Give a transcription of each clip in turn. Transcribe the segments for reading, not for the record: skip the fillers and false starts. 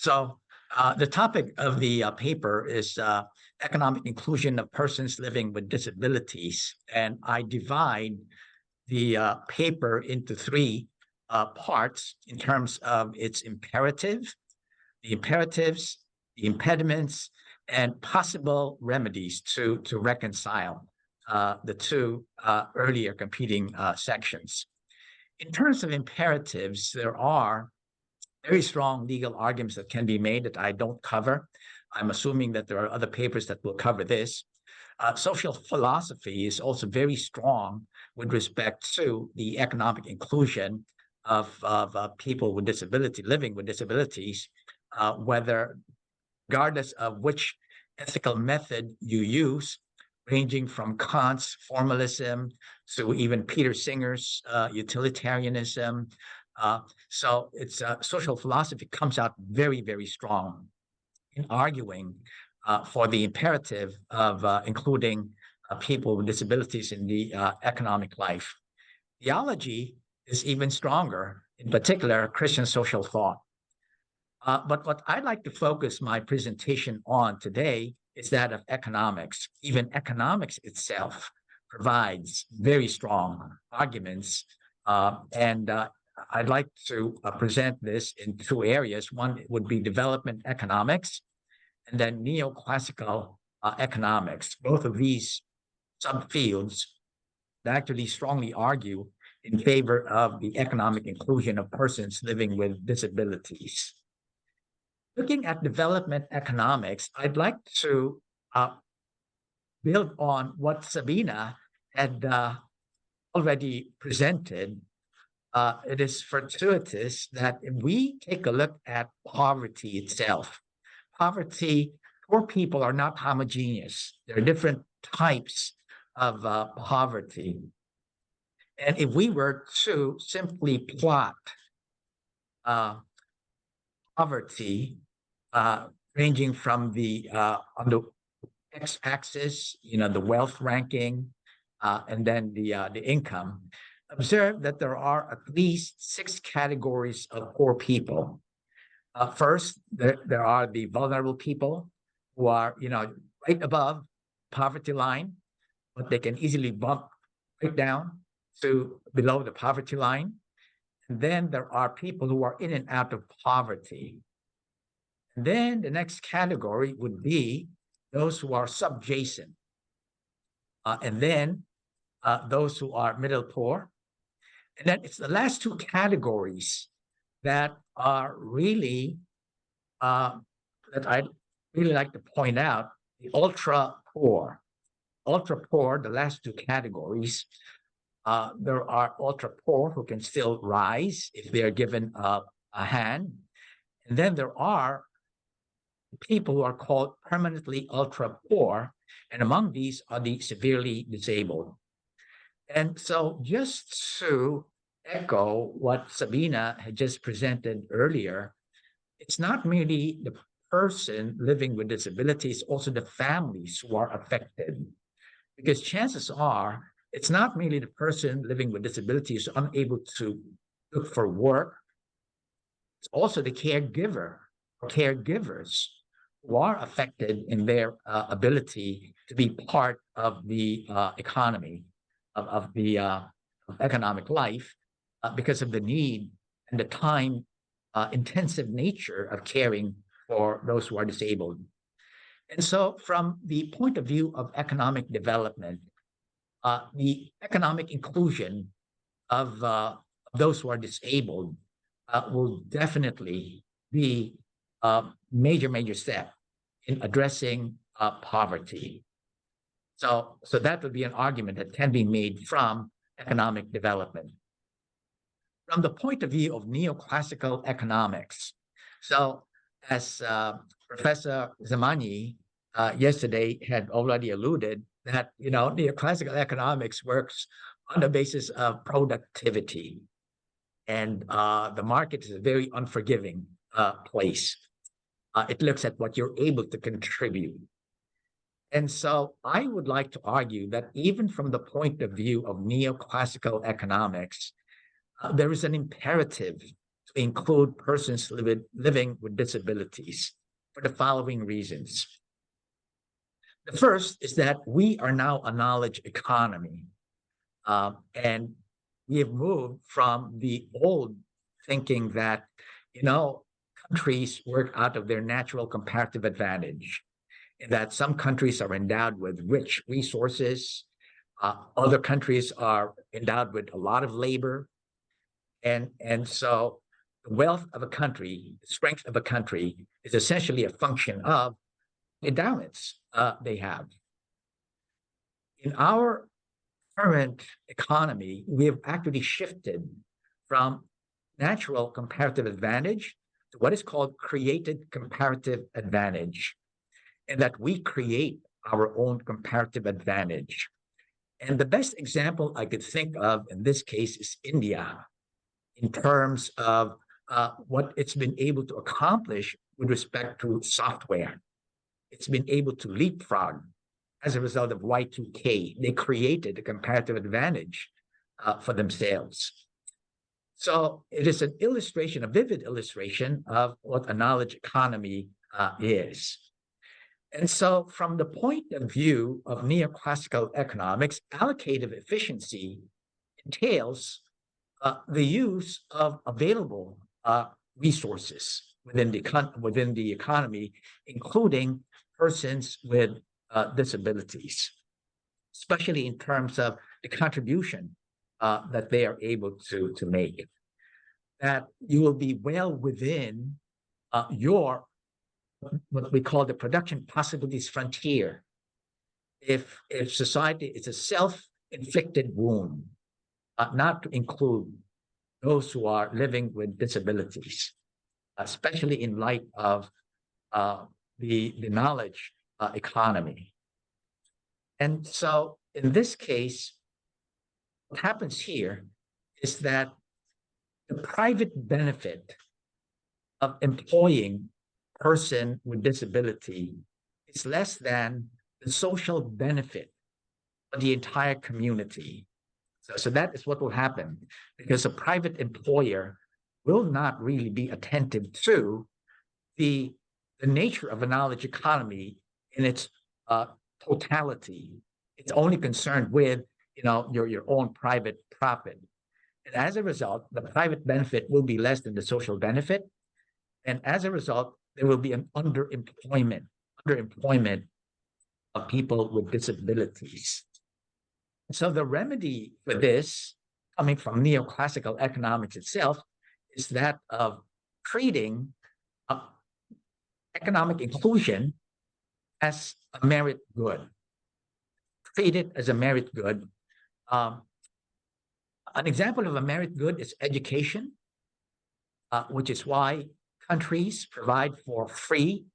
The topic of the paper is economic inclusion of persons living with disabilities. And I divide the paper into three parts in terms of its imperatives, the impediments, and possible remedies to reconcile the two earlier competing sections. In terms of imperatives, there are very strong legal arguments that can be made that I don't cover. I'm assuming that there are other papers that will cover this. Social philosophy is also very strong with respect to the economic inclusion of people with disability, living with disabilities, regardless of which ethical method you use, ranging from Kant's formalism to even Peter Singer's utilitarianism. So it's social philosophy comes out very, very strong in arguing for the imperative of including people with disabilities in the economic life. Theology is even stronger, in particular, Christian social thought. But what I'd like to focus my presentation on today is that of economics. Even economics itself provides very strong arguments. I'd like to present this in two areas. One would be development economics, and then neoclassical economics. Both of these subfields actually strongly argue in favor of the economic inclusion of persons living with disabilities. Looking at development economics, I'd like to build on what Sabina had already presented. It is fortuitous that if we take a look at poverty itself, poor people are not homogeneous. There are different types of poverty. And if we were to simply plot poverty ranging from on the x-axis, the wealth ranking, and then the income, observe that there are at least 6 categories of poor people. First, there are the vulnerable people who are, right above poverty line, but they can easily bump right down to below the poverty line. And then there are people who are in and out of poverty. And then the next category would be those who are subjacent. And then those who are middle poor. And then it's the last 2 categories that are really, that I'd really like to point out, the ultra poor. Ultra poor, the last 2 categories, there are ultra poor who can still rise if they're given a hand. And then there are people who are called permanently ultra poor, and among these are the severely disabled. And so just to echo what Sabina had just presented earlier, it's not merely the person living with disabilities, also the families who are affected. Because chances are, it's not merely the person living with disabilities unable to look for work, it's also the caregiver or caregivers who are affected in their ability to be part of the economy, of the economic life, because of the need and the time intensive nature of caring for those who are disabled. And so from the point of view of economic development, the economic inclusion of those who are disabled will definitely be a major step in addressing poverty. So that would be an argument that can be made from economic development. From the point of view of neoclassical economics, so as Professor Zamani yesterday had already alluded, that neoclassical economics works on the basis of productivity, and the market is a very unforgiving place. It looks at what you're able to contribute. And so I would like to argue that even from the point of view of neoclassical economics, there is an imperative to include persons living with disabilities for the following reasons. The first is that we are now a knowledge economy, and we have moved from the old thinking that, countries work out of their natural comparative advantage, and that some countries are endowed with rich resources, other countries are endowed with a lot of labor, and so the wealth of a country, the strength of a country, is essentially a function of endowments they have. In our current economy, we have actually shifted from natural comparative advantage to what is called created comparative advantage, and that we create our own comparative advantage. And the best example I could think of in this case is India, in terms of what it's been able to accomplish with respect to software. It's been able to leapfrog as a result of Y2K. They created a comparative advantage for themselves. So it is an illustration, a vivid illustration of what a knowledge economy is. And so from the point of view of neoclassical economics, allocative efficiency entails the use of available resources within the economy, including persons with disabilities, especially in terms of the contribution that they are able to make. That you will be well within your, what we call the production possibilities frontier, if society is a self-inflicted wound, not to include those who are living with disabilities, especially in light of the knowledge economy. And so in this case, what happens here is that the private benefit of employing a person with disability is less than the social benefit of the entire community. So that is what will happen, because a private employer will not really be attentive to the nature of a knowledge economy in its totality. It's only concerned with your own private profit. And as a result, the private benefit will be less than the social benefit. And as a result, there will be an underemployment of people with disabilities. So the remedy for this, coming from neoclassical economics itself, is that of treating economic inclusion as a merit good. Treat it as a merit good. An example of a merit good is education, which is why countries provide for free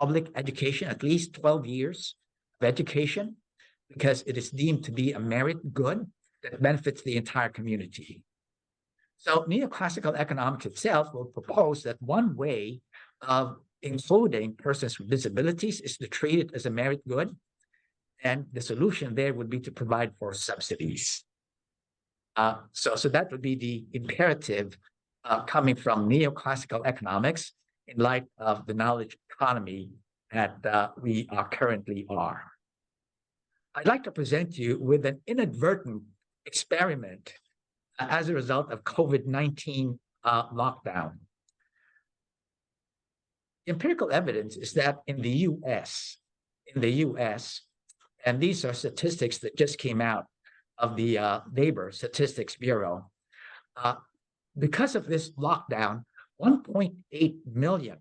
public education, at least 12 years of education, because it is deemed to be a merit good that benefits the entire community. So neoclassical economics itself will propose that one way of including persons with disabilities is to treat it as a merit good, and the solution there would be to provide for subsidies. So that would be the imperative coming from neoclassical economics in light of the knowledge economy that we currently are. I'd like to present you with an inadvertent experiment as a result of COVID-19 lockdown. Empirical evidence is that in the US, and these are statistics that just came out of the Labor Statistics Bureau, because of this lockdown, 1.8 million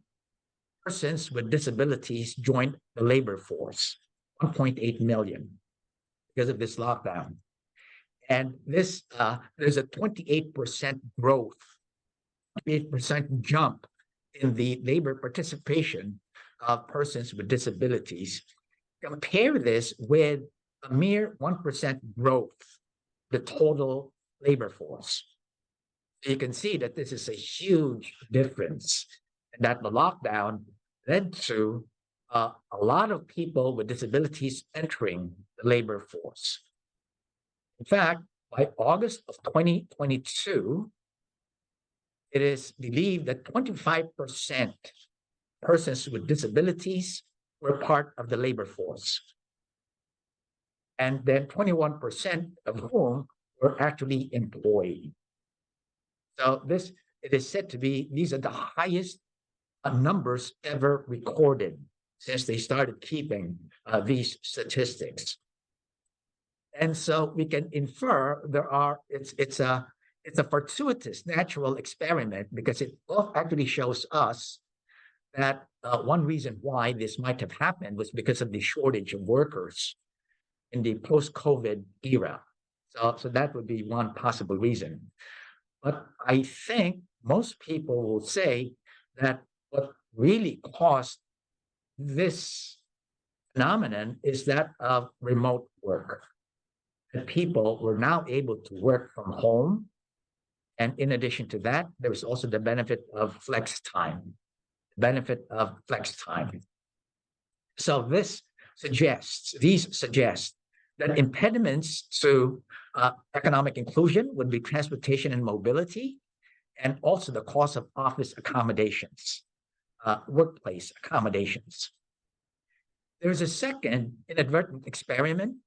persons with disabilities joined the labor force. 1.8 million because of this lockdown. And this there's a 28% growth, 28% jump in the labor participation of persons with disabilities. Compare this with a mere 1% growth, the total labor force. You can see that this is a huge difference, and that the lockdown led to a lot of people with disabilities entering the labor force. In fact, by August of 2022, it is believed that 25% persons with disabilities were part of the labor force. And then 21% of whom were actually employed. So it is said to be, these are the highest numbers ever recorded since they started keeping these statistics. And so we can infer it's a fortuitous natural experiment, because it actually shows us that one reason why this might have happened was because of the shortage of workers in the post-COVID era. So that would be one possible reason. But I think most people will say that what really caused this phenomenon is that of remote work. That people were now able to work from home. And in addition to that, there was also the benefit of flex time. So these suggest that impediments to economic inclusion would be transportation and mobility, and also the cost of office accommodations, workplace accommodations. There's a second inadvertent experiment.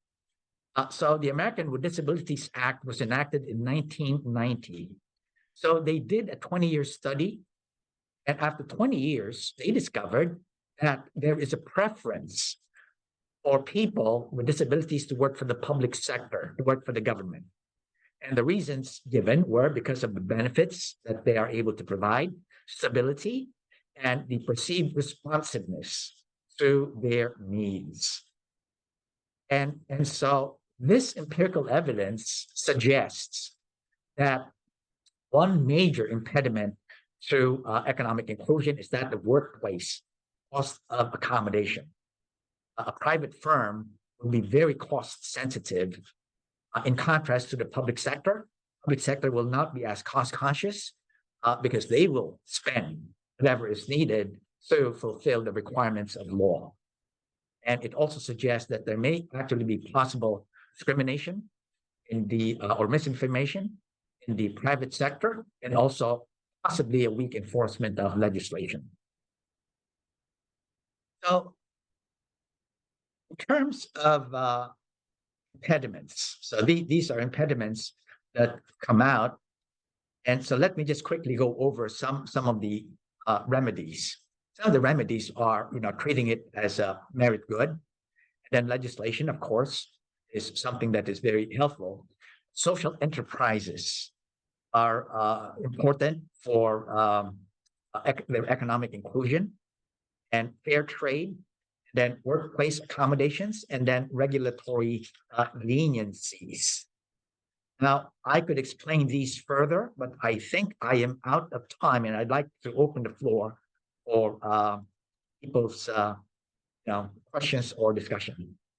So the American with Disabilities Act was enacted in 1990. So they did a 20-year study. And after 20 years, they discovered that there is a preference for people with disabilities to work for the public sector, to work for the government. And the reasons given were because of the benefits that they are able to provide, stability, and the perceived responsiveness to their needs. And so this empirical evidence suggests that one major impediment to economic inclusion is that the workplace cost of accommodation. A private firm will be very cost sensitive in contrast to the public sector. Public sector will not be as cost conscious because they will spend whatever is needed to fulfill the requirements of law. And it also suggests that there may actually be possible discrimination in the or misinformation in the private sector, and also possibly a weak enforcement of legislation. So in terms of impediments, so these are impediments that come out. And so let me just quickly go over some of the remedies. Some of the remedies are, treating it as a merit good. And then legislation, of course, is something that is very helpful. Social enterprises are important for their economic inclusion, and fair trade, then workplace accommodations, and then regulatory leniencies. Now, I could explain these further, but I think I am out of time, and I'd like to open the floor for people's questions or discussion.